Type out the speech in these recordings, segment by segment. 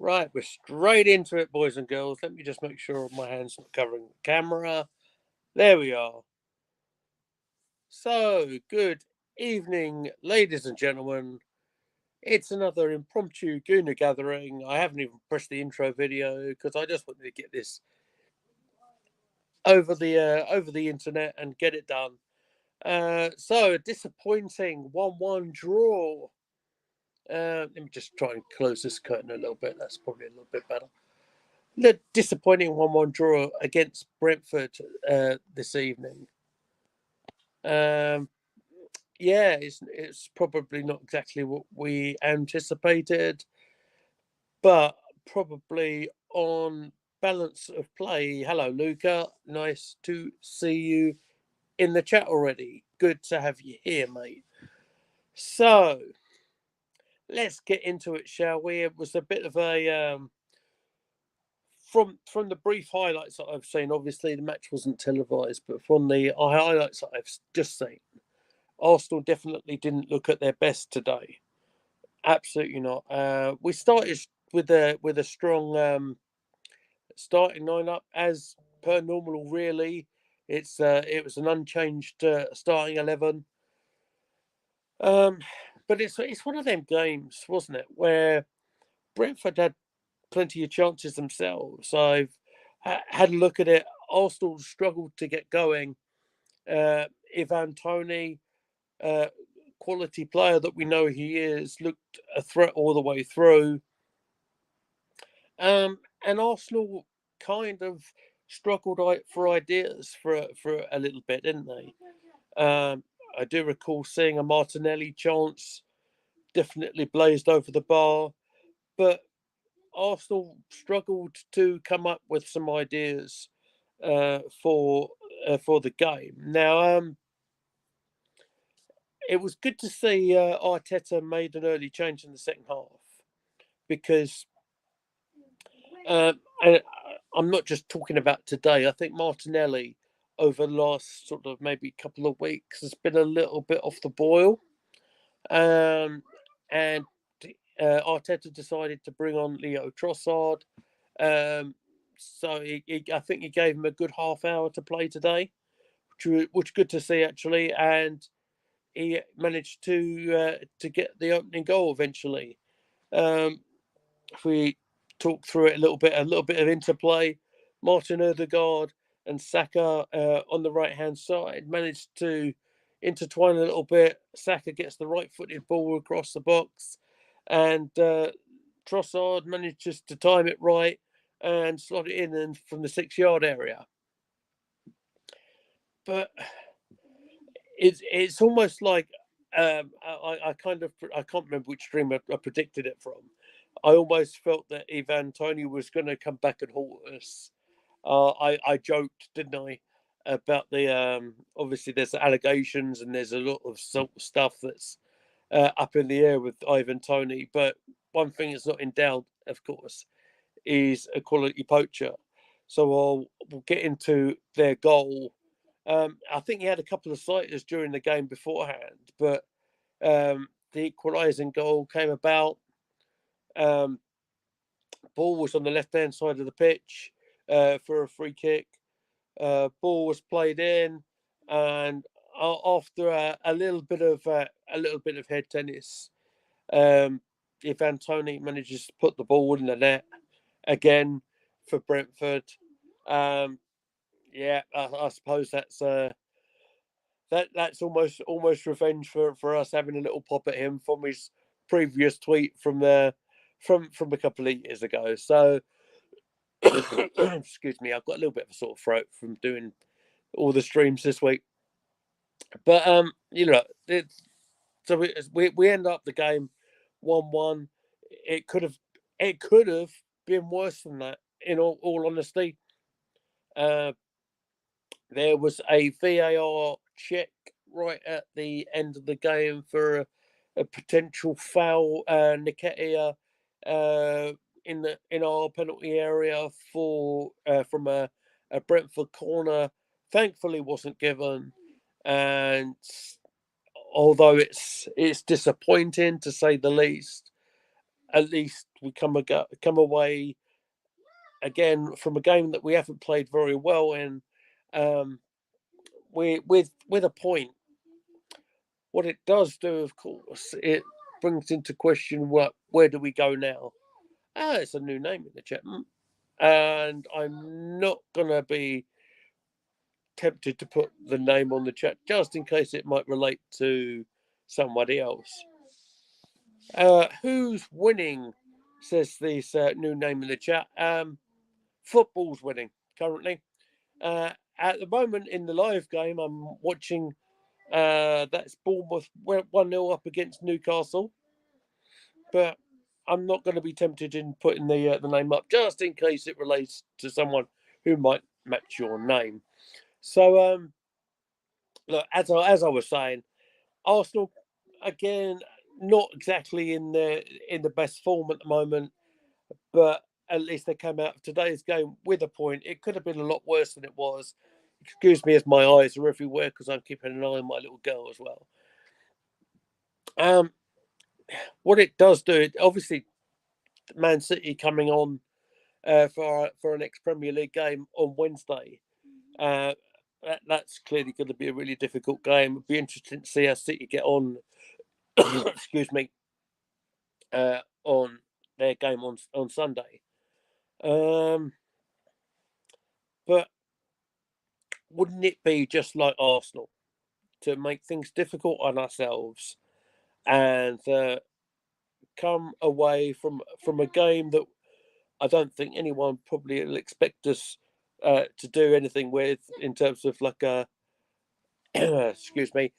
Right, we're straight into it, boys and girls. Let me just make sure my hand's not covering the camera. There we are. So, good evening, ladies and gentlemen. It's another impromptu Gooner gathering. I haven't even pressed the intro video because I just wanted to get this over the internet and get it done. So, a disappointing 1-1 draw. Let me just try and close this curtain a little bit. That's probably a little bit better. The disappointing 1-1 draw against Brentford this evening. Um, yeah, it's probably not exactly what we anticipated, but probably on balance of play. Hello, Luca. Nice to see you in the chat already. Good to have you here, mate. So let's get into it, shall we? It was a bit of a from the brief highlights that I've seen. Obviously, the match wasn't televised, but from the highlights that I've just seen, Arsenal definitely didn't look at their best today. Absolutely not. We started with a strong starting lineup as per normal. Really, it was an unchanged starting 11. But it's one of them games, wasn't it, where Brentford had plenty of chances themselves. I've had a look at it. Arsenal struggled to get going. Ivan Toney, quality player that we know he is, looked a threat all the way through. And Arsenal kind of struggled for ideas for a little bit, didn't they? I do recall seeing a Martinelli chance definitely blazed over the bar, but Arsenal struggled to come up with some ideas for the game. Now, it was good to see Arteta made an early change in the second half because and I'm not just talking about today. I think Martinelli over the last sort of maybe couple of weeks has been a little bit off the boil, and Arteta decided to bring on Leo Trossard. So I think he gave him a good half hour to play today, which good to see actually, and he managed to get the opening goal eventually. If we talk through it a little bit of interplay, Martin Odegaard and Saka on the right hand side managed to intertwine a little bit. Saka gets the right footed ball across the box, and Trossard manages to time it right and slot it in and from the 6 yard area. But it's almost like I can't remember which stream I predicted it from. I almost felt that Ivan Toney was going to come back and haunt us. I joked, didn't I, about the obviously there's allegations and there's a lot of stuff that's up in the air with Ivan Toney, but one thing that's not in doubt, of course, is a quality poacher. So we'll get into their goal. I think he had a couple of sighters during the game beforehand, but the equalising goal came about. Ball was on the left-hand side of the pitch for a free kick. Ball was played in, and after a little bit of head tennis, Ivan Toney manages to put the ball in the net again for Brentford. Yeah, I suppose that's almost revenge for us having a little pop at him from his previous tweet from a couple of years ago. So excuse me, I've got a little bit of a sore throat from doing all the streams this week. But so we end up the game 1-1. It could have been worse than that. In all honesty, there was a VAR check right at the end of the game for a potential foul, Nketiah, in our penalty area for from a Brentford corner. Thankfully, wasn't given, and although it's disappointing to say the least, at least we come away again from a game that we haven't played very well in, we with a point. What it does do, of course, it brings into question where do we go now? It's a new name in the chat, and I'm not gonna be tempted to put the name on the chat just in case it might relate to somebody else. Who's winning? Says this new name in the chat. Football's winning currently. At the moment in the live game, I'm watching. That's Bournemouth 1-0 up against Newcastle, but I'm not going to be tempted in putting the name up just in case it relates to someone who might match your name. So look, as I was saying, Arsenal again not exactly in the best form at the moment, but at least they came out of today's game with a point. It could have been a lot worse than it was. Excuse me as my eyes are everywhere because I'm keeping an eye on my little girl as well. What it does do, it obviously Man City coming on for our next Premier League game on Wednesday. That's clearly going to be a really difficult game. It'll be interesting to see how City get on. Excuse me. On their game on Sunday. But wouldn't it be just like Arsenal to make things difficult on ourselves and come away from a game that I don't think anyone probably will expect us to do anything with in terms of like a excuse me.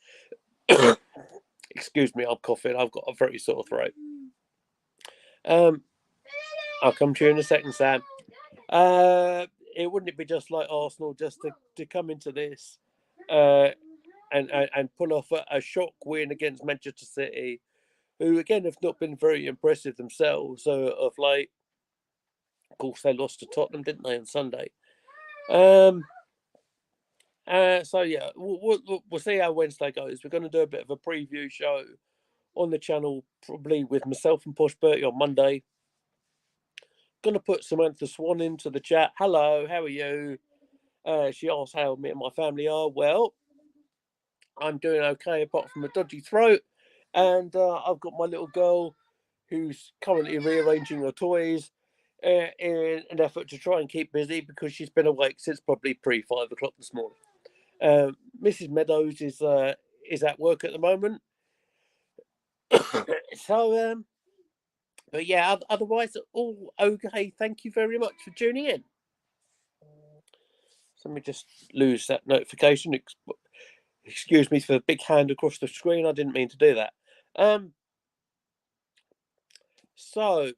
Excuse me, I'm coughing. I've got a very sore throat. I'll come to you in a second, Sam. It wouldn't it be just like Arsenal just to come into this and pull off a shock win against Manchester City, who again have not been very impressive themselves of late. Of course, they lost to Tottenham, didn't they, on Sunday? So yeah, we'll see how Wednesday goes. We're going to do a bit of a preview show on the channel, probably with myself and Posh Bertie on Monday. Going to put Samantha Swan into the chat. Hello, how are you? She asked how me and my family are. Well, I'm doing okay apart from a dodgy throat, and I've got my little girl who's currently rearranging her toys in an effort to try and keep busy because she's been awake since probably pre-5 o'clock this morning. Mrs. Meadows is at work at the moment, so but yeah, otherwise all okay. Thank you very much for tuning in. So let me just lose that notification. Excuse me for the big hand across the screen. I didn't mean to do that. So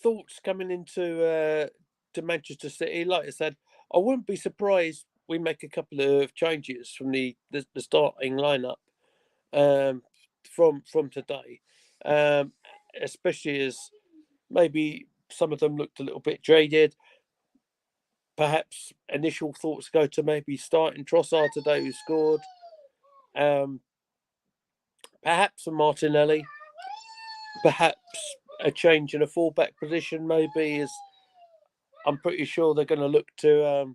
thoughts coming into to Manchester City. Like I said, I wouldn't be surprised we make a couple of changes from the starting lineup from today, especially as maybe some of them looked a little bit jaded. Perhaps initial thoughts go to maybe starting Trossard today, who scored. Perhaps a Martinelli. Perhaps a change in a fullback position, maybe. As I'm pretty sure they're going to look to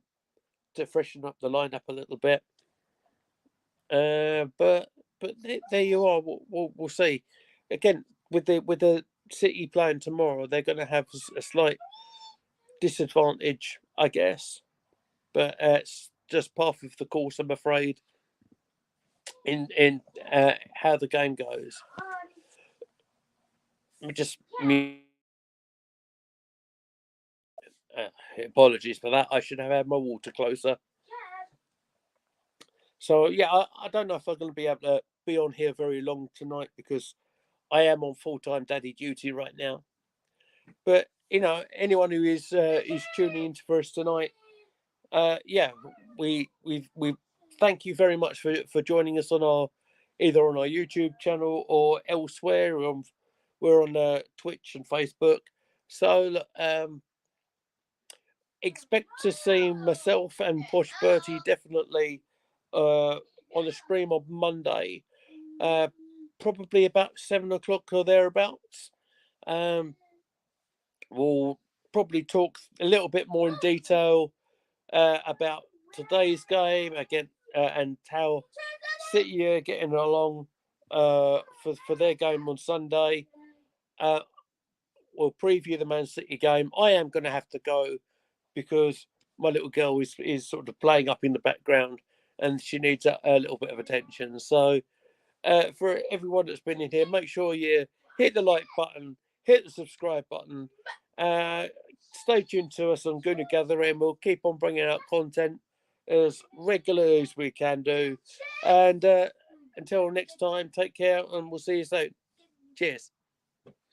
freshen up the lineup a little bit. But there you are. We'll see. Again, with the City playing tomorrow, they're going to have a slight disadvantage, I guess. But it's just part of the course, I'm afraid, in how the game goes. Let me just apologies for that. I should have had my water closer. So yeah, I don't know if I'm going to be able to be on here very long tonight because I am on full-time daddy duty right now. But you know, anyone who is tuning in for us tonight, yeah, we thank you very much for joining us on either on our YouTube channel or elsewhere. We're on Twitch and Facebook. So expect to see myself and Posh Bertie definitely on the stream on Monday. probably about 7 o'clock or thereabouts. Um, we'll probably talk a little bit more in detail about today's game again and how City are getting along for their game on Sunday. Uh, we'll preview the Man City game. I am going to have to go because my little girl is sort of playing up in the background and she needs a little bit of attention. So for everyone that's been in here, make sure you hit the like button, hit the subscribe button. Uh, Stay tuned to us on Gooner Gathering. We'll keep on bringing out content as regularly as we can do. And until next time, take care and we'll see you soon. Cheers.